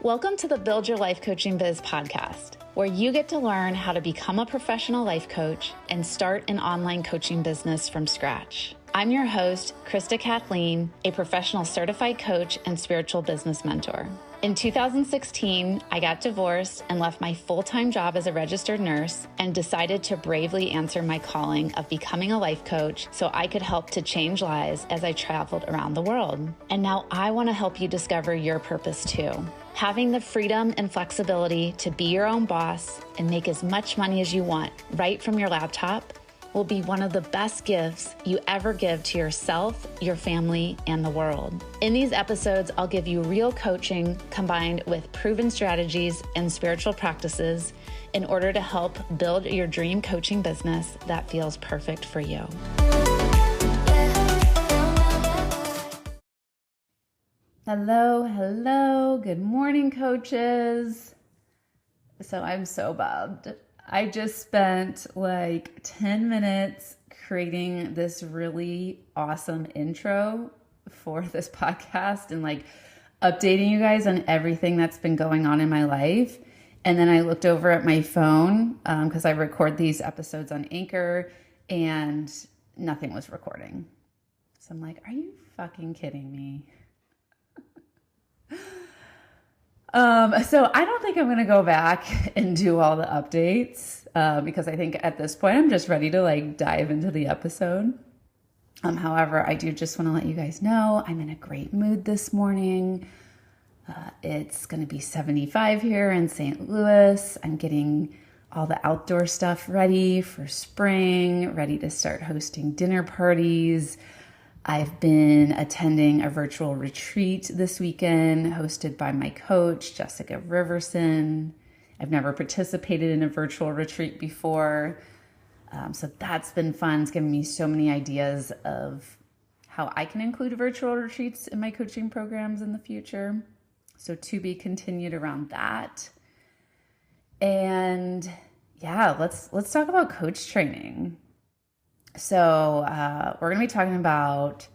Welcome to the Build Your Life Coaching Biz podcast, where you get to learn how to become a professional life coach and start an online coaching business from scratch. I'm your host, Krista Kathleen, a professional certified coach and spiritual business mentor. In 2016, I got divorced and left my full-time job as a registered nurse and decided to bravely answer my calling of becoming a life coach so I could help to change lives as I traveled around the world. And now I want to help you discover your purpose too. Having the freedom and flexibility to be your own boss and make as much money as you want right from your laptop will be one of the best gifts you ever give to yourself, your family, and the world. In these episodes, I'll give you real coaching combined with proven strategies and spiritual practices in order to help build your dream coaching business that feels perfect for you. Hello. Good morning, coaches. So I'm so bummed. I just spent like 10 minutes creating this really awesome intro for this podcast and like updating you guys on everything that's been going on in my life. And then I looked over at my phone because I record these episodes on Anchor and nothing was recording. So I'm like, are you fucking kidding me? So I don't think I'm going to go back and do all the updates because I think at this point I'm just ready to like dive into the episode. However, I do just want to let you guys know I'm in a great mood this morning. It's going to be 75 here in St. Louis. I'm getting all the outdoor stuff ready for spring, ready to start hosting dinner parties. I've been attending a virtual retreat this weekend hosted by my coach, Jessica Riverson. I've never participated in a virtual retreat before. So that's been fun. It's given me so many ideas of how I can include virtual retreats in my coaching programs in the future. So to be continued around that. And yeah, let's talk about coach training. So we're going to be talking about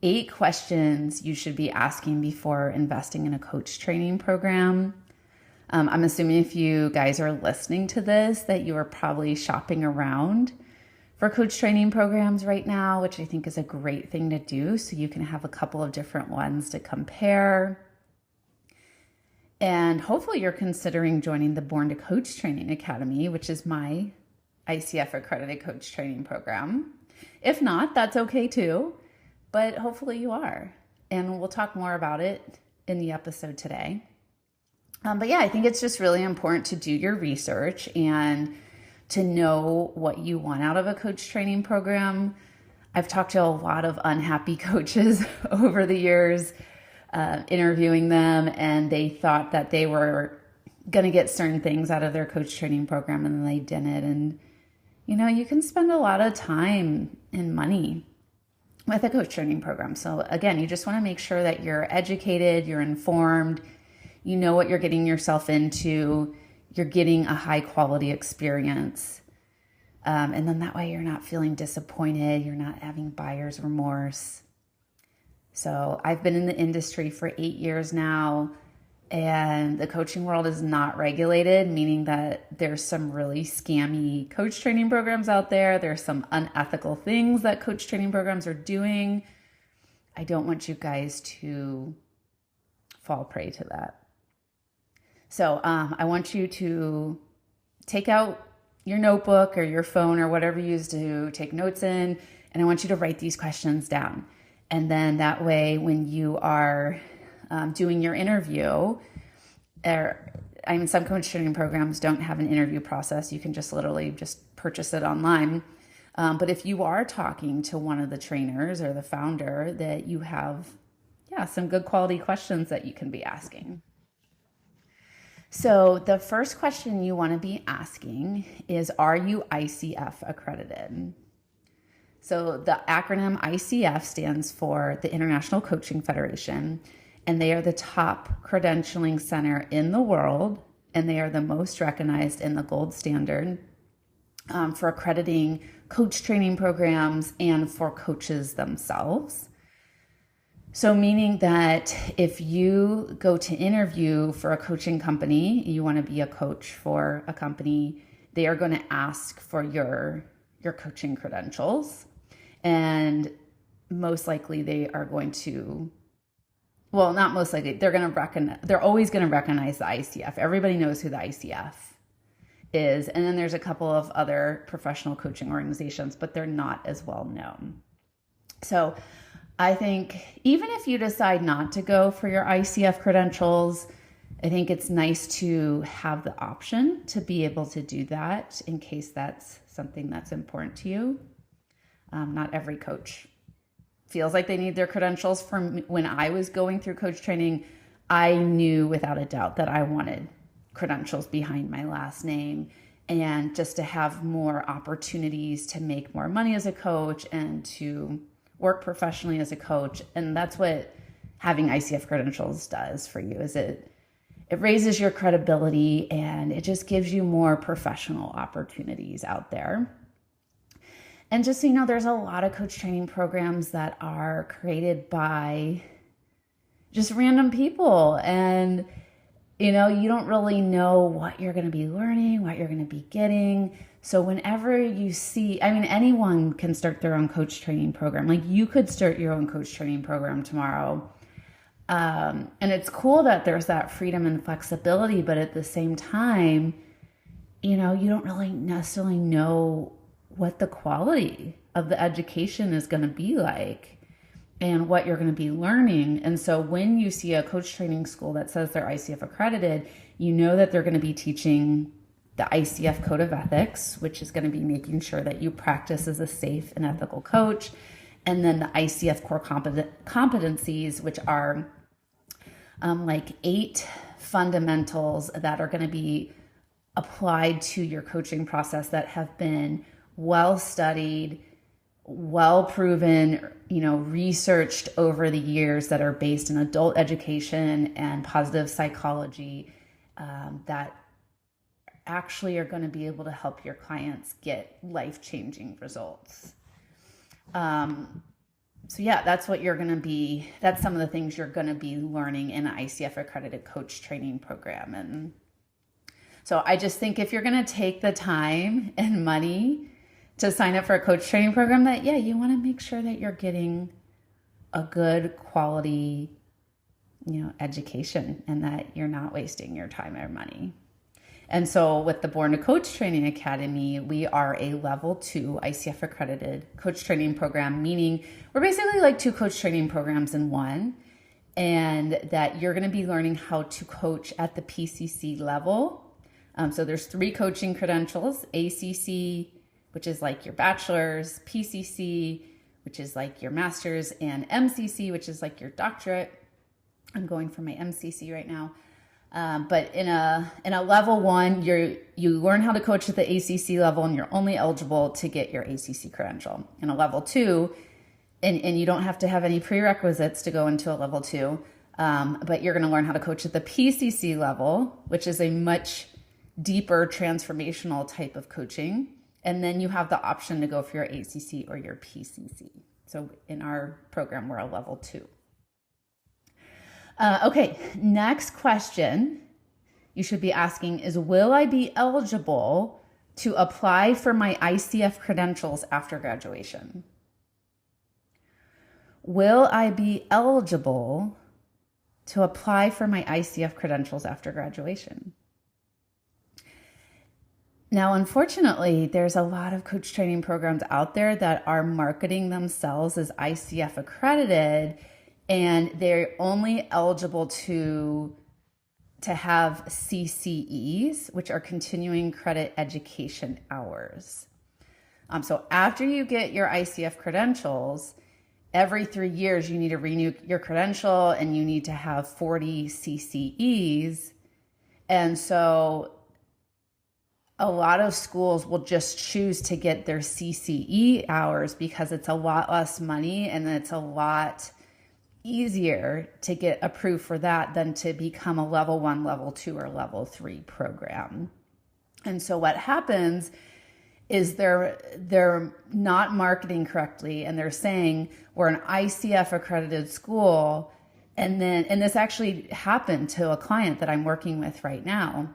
8 questions you should be asking before investing in a coach training program. I'm assuming if you guys are listening to this that you are probably shopping around for coach training programs right now, which I think is a great thing to do so you can have a couple of different ones to compare. And hopefully you're considering joining the Born to Coach Training Academy, which is my ICF accredited coach training program. If not, that's okay too, but hopefully you are. And we'll talk more about it in the episode today. But yeah, I think it's just really important to do your research and to know what you want out of a coach training program. I've talked to a lot of unhappy coaches over the years, interviewing them, and they thought that they were going to get certain things out of their coach training program and then they didn't. And you know, you can spend a lot of time and money with a coach training program. So again, you just want to make sure that you're educated, you're informed, you know what you're getting yourself into, you're getting a high quality experience. And then that way you're not feeling disappointed, you're not having buyer's remorse. So I've been in the industry for 8 years now. And the coaching world is not regulated, meaning that there's some really scammy coach training programs out there. There's some unethical things that coach training programs are doing. I don't want you guys to fall prey to that. So I want you to take out your notebook or your phone or whatever you use to take notes in, and I want you to write these questions down. And then that way, when you are doing your interview, some coach training programs don't have an interview process. You can just literally just purchase it online. But if you are talking to one of the trainers or the founder, that you have, some good quality questions that you can be asking. So the first question you want to be asking is, are you ICF accredited? So the acronym ICF stands for the International Coaching Federation. And they are the top credentialing center in the world, and they are the most recognized in the gold standard for accrediting coach training programs and for coaches themselves. So meaning that if you go to interview for a coaching company, you want to be a coach for a company, they are going to ask for your coaching credentials. And most likely they are going to, well, not most likely, they're always going to recognize the ICF. Everybody knows who the ICF is. And then there's a couple of other professional coaching organizations, but they're not as well known. So I think even if you decide not to go for your ICF credentials, I think it's nice to have the option to be able to do that in case that's something that's important to you. Not every coach feels like they need their credentials. When I was going through coach training, I knew without a doubt that I wanted credentials behind my last name, and just to have more opportunities to make more money as a coach and to work professionally as a coach. And that's what having ICF credentials does for you, is it raises your credibility and it just gives you more professional opportunities out there. And just so you know, there's a lot of coach training programs that are created by just random people. And, you don't really know what you're going to be learning, what you're going to be getting. So whenever you see, anyone can start their own coach training program. Like you could start your own coach training program tomorrow. And it's cool that there's that freedom and flexibility, but at the same time, you don't really necessarily know what the quality of the education is going to be like and what you're going to be learning. And so when you see a coach training school that says they're ICF accredited, you know that they're going to be teaching the ICF Code of Ethics, which is going to be making sure that you practice as a safe and ethical coach. And then the ICF core competencies, which are like 8 fundamentals that are going to be applied to your coaching process that have been well studied, well proven, researched over the years, that are based in adult education and positive psychology, that actually are going to be able to help your clients get life-changing results. So yeah, that's what you're going to be, that's some of the things you're going to be learning in an ICF accredited coach training program. And so I just think if you're going to take the time and money to sign up for a coach training program, that, yeah, you want to make sure that you're getting a good quality, education, and that you're not wasting your time or money. And so with the Born to Coach Training Academy, we are a level 2 ICF accredited coach training program, meaning we're basically like 2 coach training programs in one, and that you're going to be learning how to coach at the PCC level. So there's 3 coaching credentials: ACC, which is like your bachelor's, PCC, which is like your master's, and MCC, which is like your doctorate. I'm going for my MCC right now. But in a level 1, you learn how to coach at the ACC level, and you're only eligible to get your ACC credential. In a level 2, and you don't have to have any prerequisites to go into a level 2, but you're going to learn how to coach at the PCC level, which is a much deeper transformational type of coaching. And then you have the option to go for your ACC or your PCC. So in our program, we're a level 2. Okay, next question you should be asking is, will I be eligible to apply for my ICF credentials after graduation? Will I be eligible to apply for my ICF credentials after graduation? Now, unfortunately, there's a lot of coach training programs out there that are marketing themselves as ICF accredited, and they're only eligible to have CCEs, which are continuing credit education hours. So after you get your ICF credentials, every 3 years you need to renew your credential, and you need to have 40 CCEs. And so a lot of schools will just choose to get their CCE hours because it's a lot less money, and it's a lot easier to get approved for that than to become a level 1, level 2, or level 3 program. And so what happens is they're not marketing correctly, and they're saying we're an ICF accredited school. And this actually happened to a client that I'm working with right now,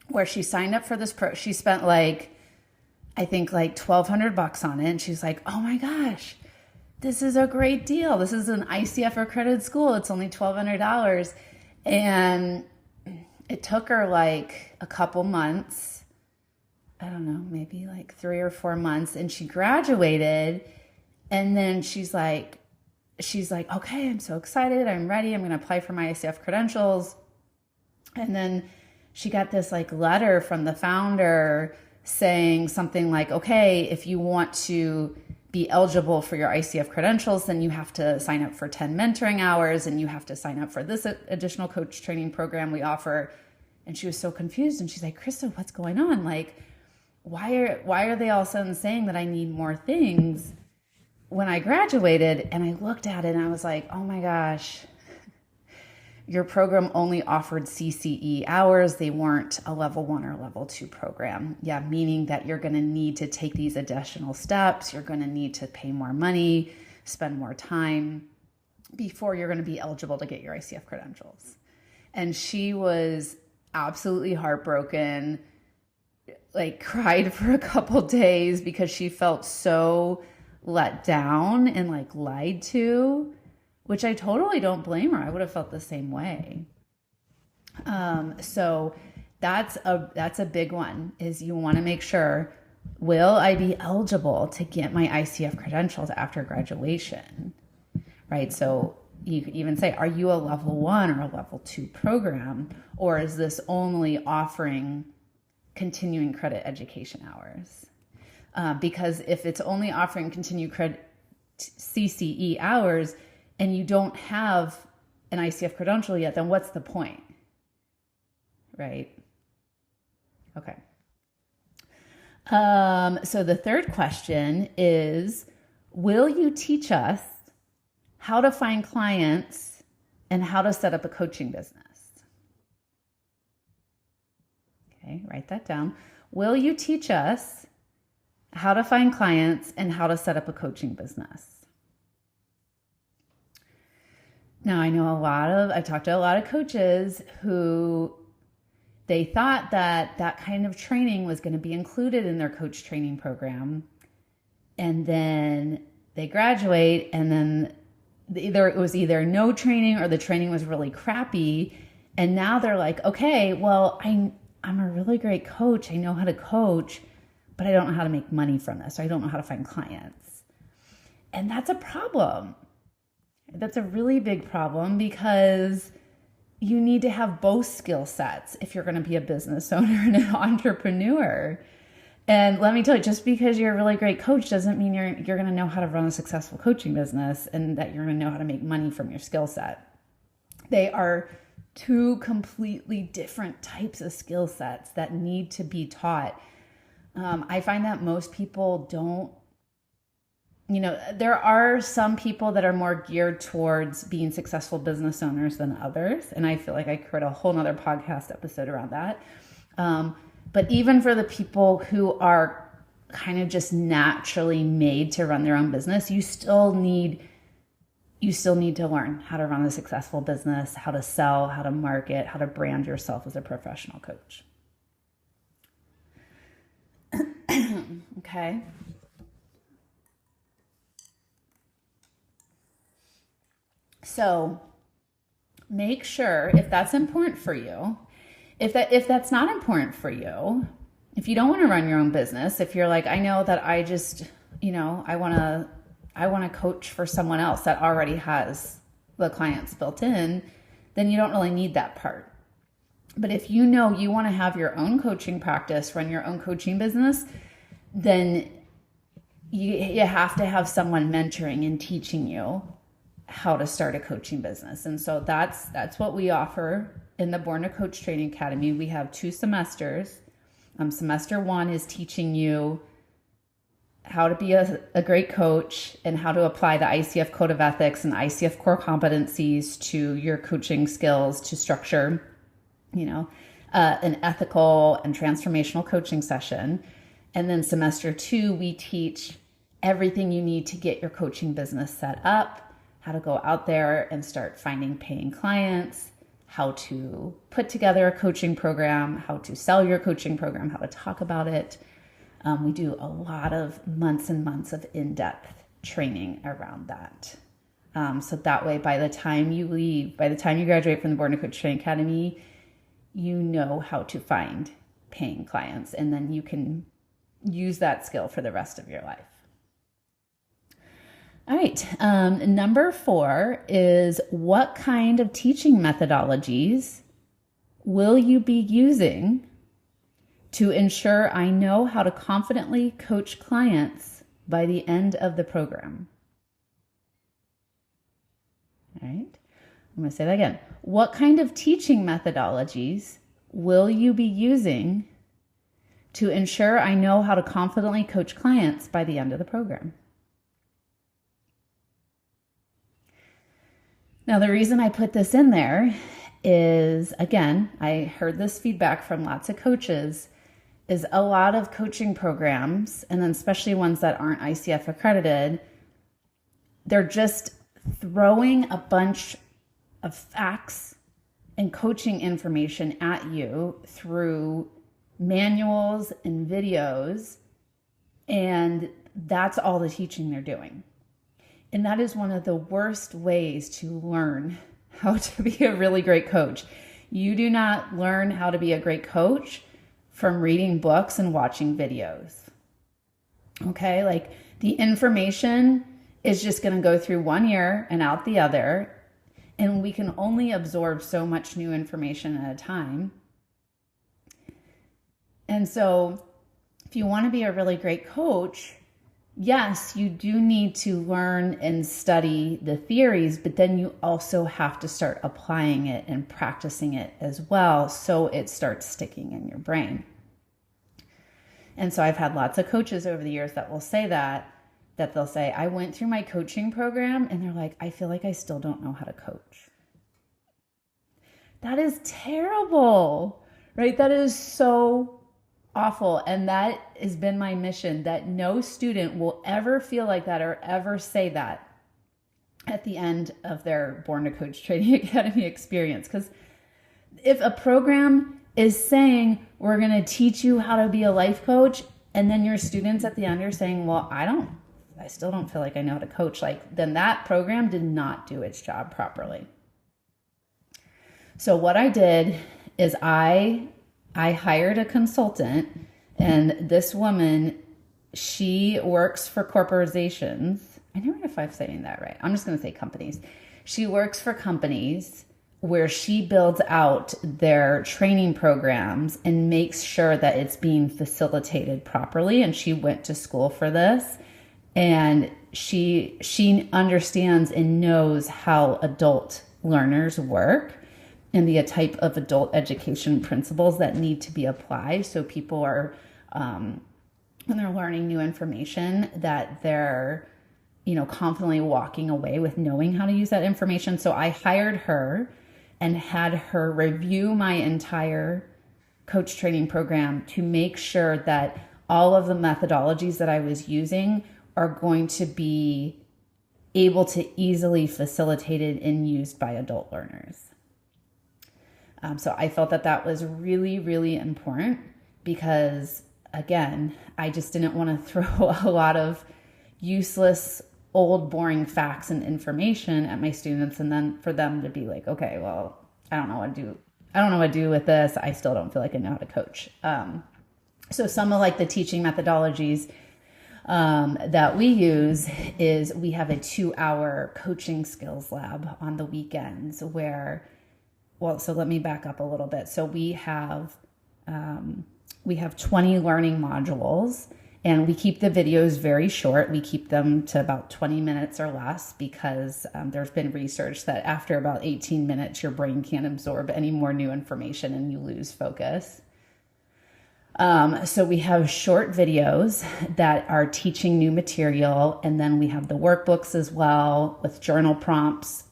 where she signed up for this she spent I think $1,200 on it. And she's like, oh my gosh, this is a great deal. This is an ICF accredited school. It's only $1,200. And it took her a couple months, I don't know, maybe 3 or 4 months. And she graduated. And then she's like, okay, I'm so excited. I'm ready. I'm going to apply for my ICF credentials. And then she got this letter from the founder saying something okay, if you want to be eligible for your ICF credentials, then you have to sign up for 10 mentoring hours, and you have to sign up for this additional coach training program we offer. And she was so confused. And she's like, Krista, what's going on? Why are they all of a sudden saying that I need more things when I graduated? And I looked at it and I was like, oh my gosh, your program only offered CCE hours. They weren't a level 1 or level 2 program. Yeah, meaning that you're going to need to take these additional steps. You're going to need to pay more money, spend more time before you're going to be eligible to get your ICF credentials. And she was absolutely heartbroken, cried for a couple days because she felt so let down and lied to, which I totally don't blame her. I would have felt the same way. So that's a big one, is you want to make sure, will I be eligible to get my ICF credentials after graduation? Right? So you could even say, are you a level 1 or a level 2 program? Or is this only offering continuing credit education hours? Because if it's only offering continued credit CCE hours and you don't have an ICF credential yet, then what's the point? Right? Okay. So the third question is, will you teach us how to find clients and how to set up a coaching business? Okay, write that down. Will you teach us how to find clients and how to set up a coaching business? Now, I talked to a lot of coaches who they thought that kind of training was going to be included in their coach training program. And then they graduate, and then it was either no training or the training was really crappy. And now they're like, okay, well, I'm a really great coach. I know how to coach, but I don't know how to make money from this. Or I don't know how to find clients. And that's a problem. That's a really big problem, because you need to have both skill sets if you're going to be a business owner and an entrepreneur. And let me tell you, just because you're a really great coach doesn't mean you're going to know how to run a successful coaching business and that you're going to know how to make money from your skill set. They are two completely different types of skill sets that need to be taught. I find that most people don't, there are some people that are more geared towards being successful business owners than others. And I feel like I could a whole nother podcast episode around that. But even for the people who are kind of just naturally made to run their own business, you still need to learn how to run a successful business, how to sell, how to market, how to brand yourself as a professional coach. Okay. So make sure, if that's important for you, if that's not important for you, if you don't want to run your own business, if you're like, I know that I just, I want to coach for someone else that already has the clients built in, then you don't really need that part. But if you know you want to have your own coaching practice, run your own coaching business, then you have to have someone mentoring and teaching you how to start a coaching business. And so that's what we offer in the Born to Coach Training Academy. We have 2 semesters. Semester 1 is teaching you how to be a great coach and how to apply the ICF Code of Ethics and ICF core competencies to your coaching skills to structure, an ethical and transformational coaching session. And then semester 2, we teach everything you need to get your coaching business set up, how to go out there and start finding paying clients, how to put together a coaching program, how to sell your coaching program, how to talk about it. We do a lot of months and months of in-depth training around that. So that way, by the time you graduate from the Born to Coach Training Academy, you know how to find paying clients, and then you can use that skill for the rest of your life. All right. Number 4 is, what kind of teaching methodologies will you be using to ensure I know how to confidently coach clients by the end of the program? All right. I'm going to say that again. What kind of teaching methodologies will you be using to ensure I know how to confidently coach clients by the end of the program? Now, the reason I put this in there is, again, I heard this feedback from lots of coaches, is a lot of coaching programs, and then especially ones that aren't ICF accredited, they're just throwing a bunch of facts and coaching information at you through manuals and videos, and that's all the teaching they're doing. And that is one of the worst ways to learn how to be a really great coach. You do not learn how to be a great coach from reading books and watching videos. Okay, like the information is just going to go through one ear and out the other, and we can only absorb so much new information at a time. And so if you want to be a really great coach, yes, you do need to learn and study the theories, but then you also have to start applying it and practicing it as well, so it starts sticking in your brain. And so I've had lots of coaches over the years that will say that they'll say, I went through my coaching program, and they're like, I feel like I still don't know how to coach. That is terrible, right? That is so awful. And that has been my mission, that no student will ever feel like that or ever say that at the end of their Born to Coach Training Academy experience. Because if a program is saying, we're going to teach you how to be a life coach, and then your students at the end are saying, well, I still don't feel like I know how to coach, then that program did not do its job properly. So what I did is I hired a consultant, and this woman, she works for corporations. I never know if I'm saying that right. I'm just going to say companies. She works for companies where she builds out their training programs and makes sure that it's being facilitated properly. And she went to school for this, and she understands and knows how adult learners work and the type of adult education principles that need to be applied. So people are, when they're learning new information, that they're, confidently walking away with knowing how to use that information. So I hired her and had her review my entire coach training program to make sure that all of the methodologies that I was using are going to be able to easily facilitated and used by adult learners. So I felt that was really, really important because, again, I just didn't want to throw a lot of useless, old, boring facts and information at my students, and then for them to be like, okay, well, I don't know what to do with this. I still don't feel like I know how to coach. So some of the teaching methodologies that we use is we have a 2-hour coaching skills lab on the weekends where, so let me back up a little bit. So we have 20 learning modules, and we keep the videos very short. We keep them to about 20 minutes or less because there's been research that after about 18 minutes, your brain can't absorb any more new information and you lose focus. So we have short videos that are teaching new material, and then we have the workbooks as well with journal prompts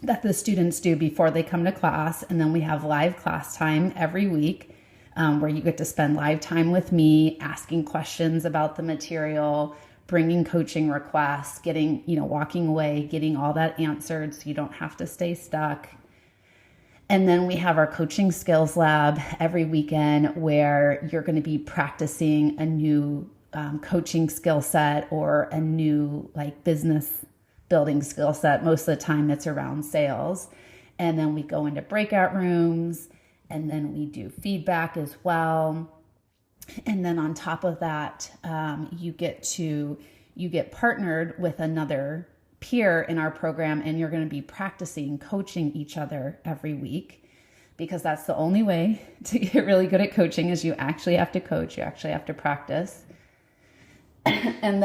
that the students do before they come to class. And then we have live class time every week where you get to spend live time with me, asking questions about the material, bringing coaching requests, getting, walking away, getting all that answered so you don't have to stay stuck. And then we have our coaching skills lab every weekend where you're going to be practicing a new coaching skill set or a new business building skill set. Most of the time it's around sales. And then we go into breakout rooms, and then we do feedback as well. And then on top of that, you get partnered with another peer in our program, and you're going to be practicing coaching each other every week, because that's the only way to get really good at coaching is you actually have to coach, you actually have to practice. And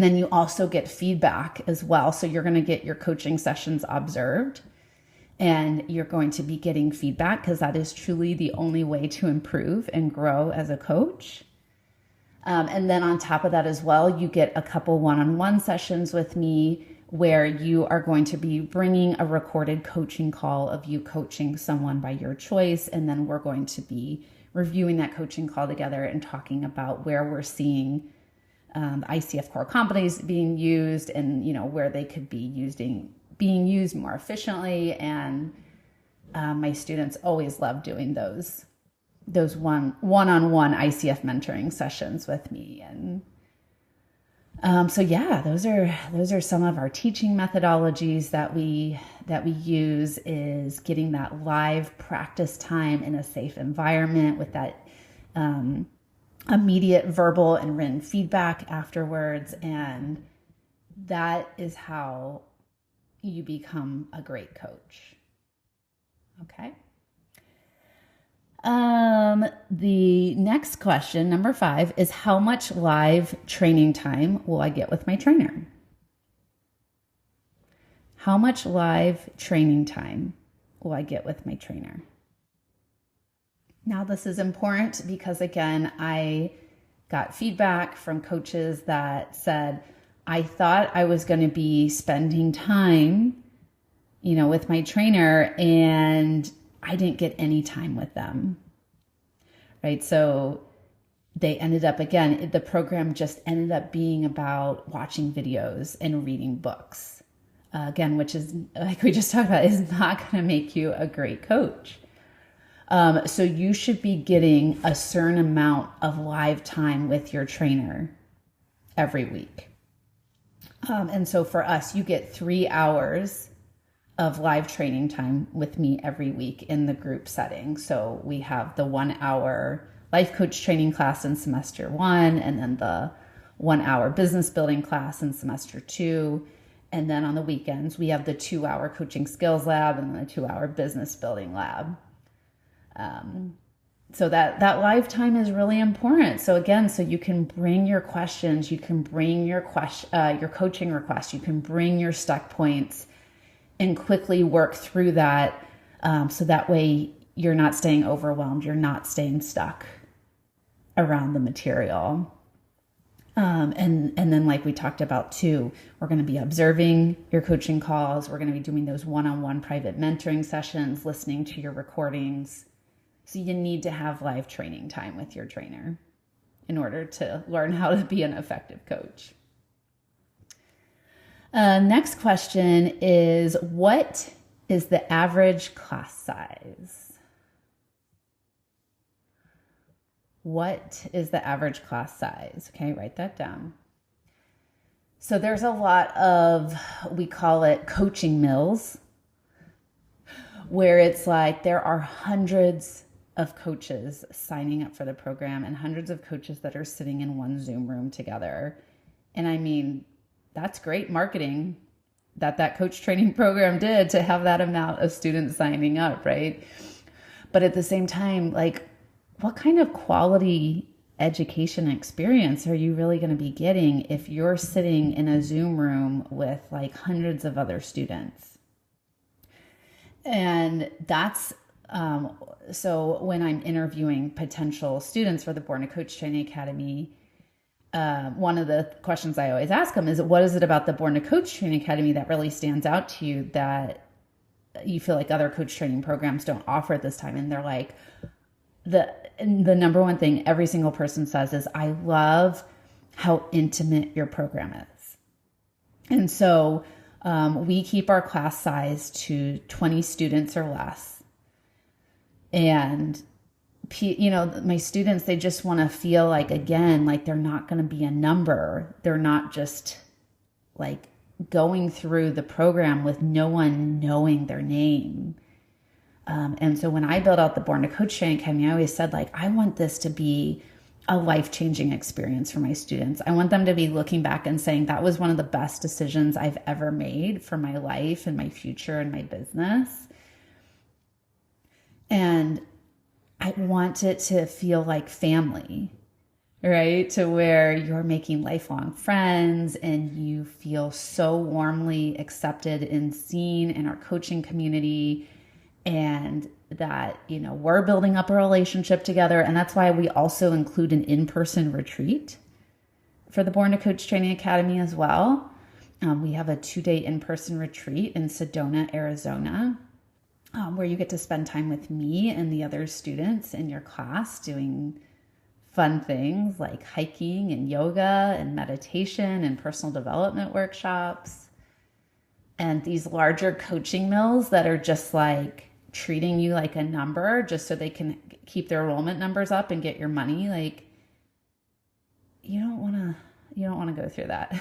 then you also get feedback as well. So you're going to get your coaching sessions observed, and you're going to be getting feedback, because that is truly the only way to improve and grow as a coach. And then on top of that as well, you get a couple one-on-one sessions with me where you are going to be bringing a recorded coaching call of you coaching someone by your choice. And then we're going to be reviewing that coaching call together and talking about where we're seeing the ICF core competencies being used, and where they could be being used more efficiently. And my students always love doing those one-on-one ICF mentoring sessions with me. And so yeah, those are some of our teaching methodologies that we use, is getting that live practice time in a safe environment with that immediate verbal and written feedback afterwards. And that is how you become a great coach. Okay. The next question, number 5, is how much live training time will I get with my trainer? How much live training time will I get with my trainer? Now, this is important because, again, I got feedback from coaches that said, I thought I was going to be spending time, with my trainer, and I didn't get any time with them, right? So they ended up, again, the program just ended up being about watching videos and reading books, again, which is, like we just talked about, is not going to make you a great coach. So you should be getting a certain amount of live time with your trainer every week. And so for us, you get 3 hours of live training time with me every week in the group setting. So we have the 1 hour life coach training class in semester 1, and then the 1 hour business building class in semester 2. And then on the weekends, we have the 2 hour coaching skills lab and the 2 hour business building lab. So that live time is really important. So again, so you can bring your questions, you can bring your coaching requests, you can bring your stuck points, and quickly work through that. So that way you're not staying overwhelmed, you're not staying stuck around the material. And then, like we talked about too, we're going to be observing your coaching calls. We're going to be doing those one-on-one private mentoring sessions, listening to your recordings. So you need to have live training time with your trainer in order to learn how to be an effective coach. Next question is, what is the average class size? What is the average class size? Okay, write that down. So there's a lot of, we call it coaching mills, where it's like there are hundreds of coaches signing up for the program and hundreds of coaches that are sitting in one Zoom room together. And I mean, that's great marketing that coach training program did to have that amount of students signing up, right? But at the same time, like, what kind of quality education experience are you really going to be getting if you're sitting in a Zoom room with like hundreds of other students? And that's so when I'm interviewing potential students for the Born to Coach Training Academy, one of the questions I always ask them is, what is it about the Born to Coach Training Academy that really stands out to you that you feel like other coach training programs don't offer at this time? And they're like, the number one thing every single person says is, I love how intimate your program is. And so we keep our class size to 20 students or less. And, my students, they just want to feel like, again, like they're not going to be a number. They're not just like going through the program with no one knowing their name. And so when I built out the Born to Coach Training Academy, I always said, like, I want this to be a life-changing experience for my students. I want them to be looking back and saying, that was one of the best decisions I've ever made for my life and my future and my business. And I want it to feel like family, right? To where you're making lifelong friends and you feel so warmly accepted and seen in our coaching community, and that, we're building up a relationship together. And that's why we also include an in-person retreat for the Born to Coach Training Academy as well. We have a 2-day in-person retreat in Sedona, Arizona, where you get to spend time with me and the other students in your class doing fun things like hiking and yoga and meditation and personal development workshops. And these larger coaching mills that are just like treating you like a number just so they can keep their enrollment numbers up and get your money. Like, you don't want to go through that.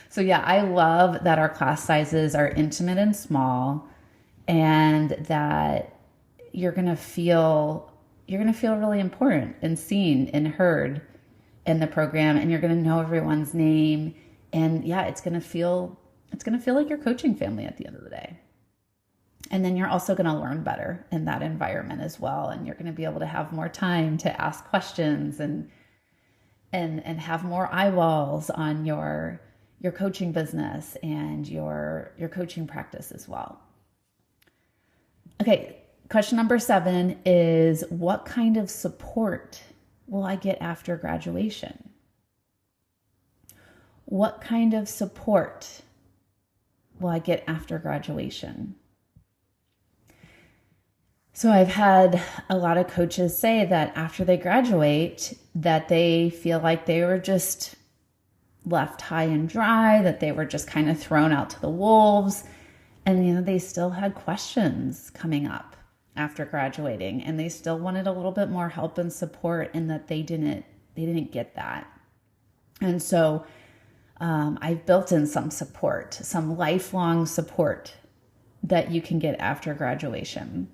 So yeah, I love that our class sizes are intimate and small, and that you're going to feel really important and seen and heard in the program, and you're going to know everyone's name. And yeah, it's going to feel like your coaching family at the end of the day. And then you're also going to learn better in that environment as well. And you're going to be able to have more time to ask questions and have more eyeballs on your coaching business and your coaching practice as well. Okay. Question number 7 is, what kind of support will I get after graduation? What kind of support will I get after graduation? So I've had a lot of coaches say that after they graduate, that they feel like they were just left high and dry, that they were just kind of thrown out to the wolves. And, they still had questions coming up after graduating, and they still wanted a little bit more help and support, and that they didn't get that. And so I've built in some support, some lifelong support that you can get after graduation.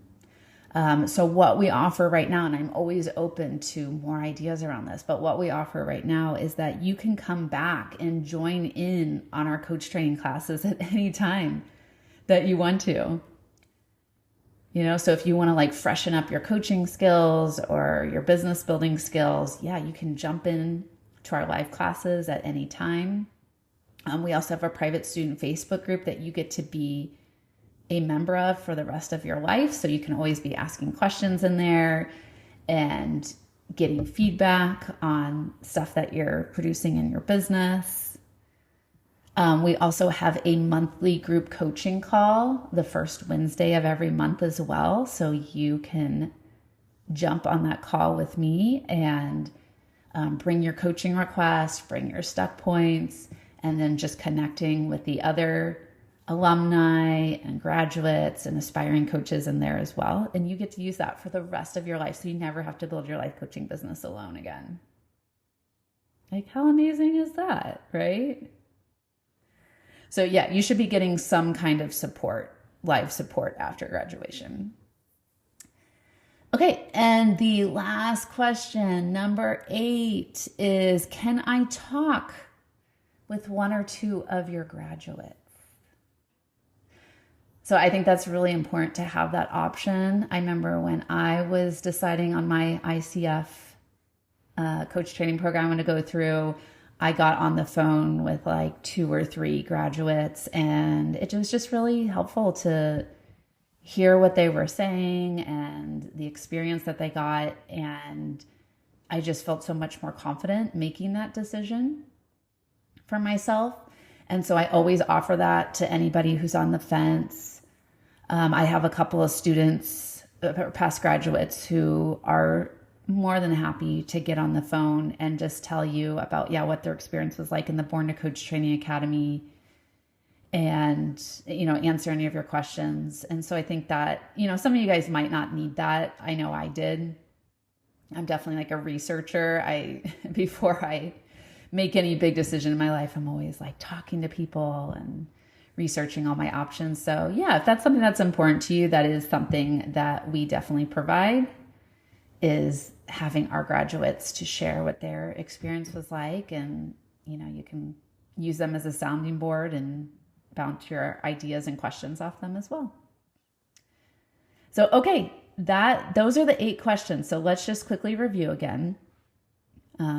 So what we offer right now, and I'm always open to more ideas around this, but what we offer right now is that you can come back and join in on our coach training classes at any time that you want to. So if you want to like freshen up your coaching skills or your business building skills, yeah, you can jump in to our live classes at any time. We also have a private student Facebook group that you get to be a member of for the rest of your life. So you can always be asking questions in there and getting feedback on stuff that you're producing in your business. We also have a monthly group coaching call the first Wednesday of every month as well. So you can jump on that call with me and bring your coaching requests, bring your stuck points, and then just connecting with the other alumni and graduates and aspiring coaches in there as well. And you get to use that for the rest of your life. So you never have to build your life coaching business alone again. Like, how amazing is that, right? So yeah, you should be getting some kind of support, live support after graduation. Okay, and the last question, number 8, is, can I talk with 1 or 2 of your graduates? So I think that's really important to have that option. I remember when I was deciding on my ICF coach training program I'm going to go through, I got on the phone with like 2 or 3 graduates, and it was just really helpful to hear what they were saying and the experience that they got. And I just felt so much more confident making that decision for myself. And so I always offer that to anybody who's on the fence. I have a couple of students past graduates who are more than happy to get on the phone and just tell you about, what their experience was like in the Born to Coach Training Academy and, answer any of your questions. And so I think that, some of you guys might not need that. I know I did. I'm definitely like a researcher. Before I make any big decision in my life, I'm always like talking to people and researching all my options. So if that's something that's important to you, that is something that we definitely provide, is having our graduates to share what their experience was like. And, you can use them as a sounding board and bounce your ideas and questions off them as well. So, okay, those are the 8 questions. So let's just quickly review again.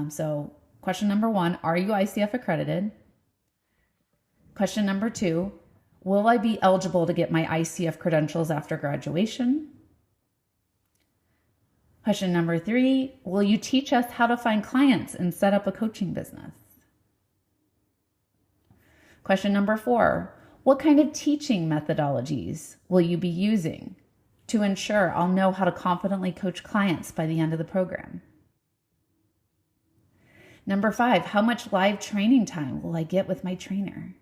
So question number 1, are you ICF accredited? Question number 2, will I be eligible to get my ICF credentials after graduation? Question number 3, will you teach us how to find clients and set up a coaching business? Question number 4, what kind of teaching methodologies will you be using to ensure I'll know how to confidently coach clients by the end of the program? Number 5, how much live training time will I get with my trainer?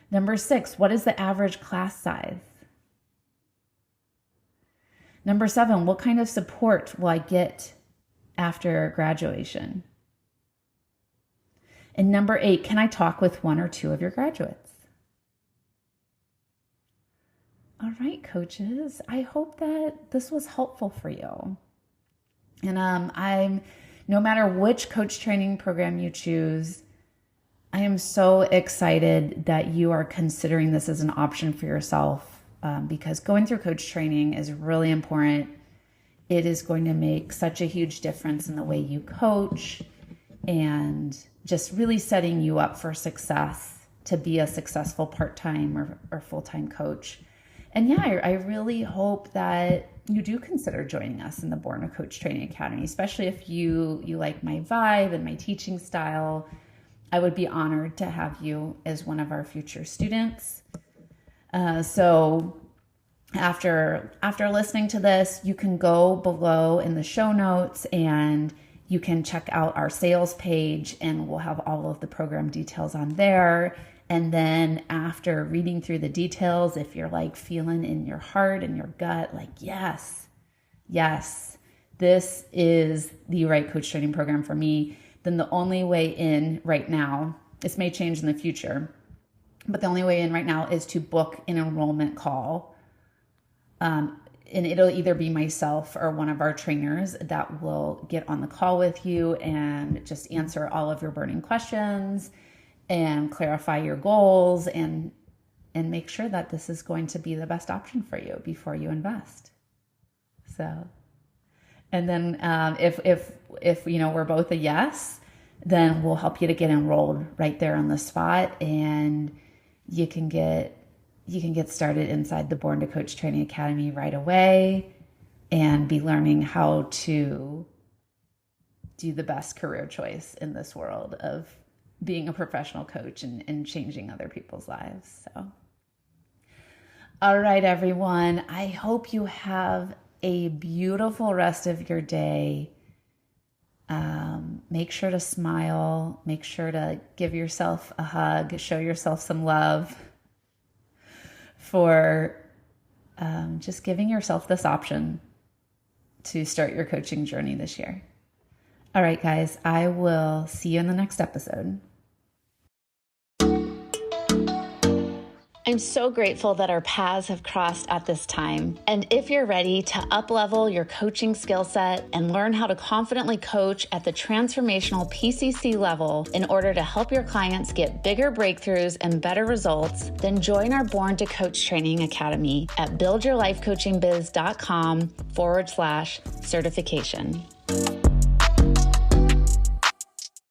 Number 6, what is the average class size? Number 7, what kind of support will I get after graduation? And number 8, can I talk with 1 or 2 of your graduates? All right, coaches, I hope that this was helpful for you. And no matter which coach training program you choose, I am so excited that you are considering this as an option for yourself, because going through coach training is really important. It is going to make such a huge difference in the way you coach and just really setting you up for success to be a successful part-time or full-time coach. And I really hope that you do consider joining us in the Born to Coach Training Academy, especially if you like my vibe and my teaching style. I would be honored to have you as one of our future students. So after listening to this, you can go below in the show notes and you can check out our sales page, and we'll have all of the program details on there. And then after reading through the details, if you're like feeling in your heart and your gut, like, yes, this is the right coach training program for me, then the only way in right now, this may change in the future, but the only way in right now is to book an enrollment call. And it'll either be myself or one of our trainers that will get on the call with you and just answer all of your burning questions and clarify your goals and make sure that this is going to be the best option for you before you invest. So, and then if we're both a yes, then we'll help you to get enrolled right there on the spot, and you can get started inside the Born to Coach Training Academy right away and be learning how to do the best career choice in this world of being a professional coach and changing other people's lives. So, all right, everyone, I hope you have a beautiful rest of your day. Make sure to smile, make sure to give yourself a hug, show yourself some love for just giving yourself this option to start your coaching journey this year. All right, guys, I will see you in the next episode. I'm so grateful that our paths have crossed at this time. And if you're ready to up-level your coaching skill set and learn how to confidently coach at the transformational PCC level in order to help your clients get bigger breakthroughs and better results, then join our Born to Coach Training Academy at buildyourlifecoachingbiz.com/certification.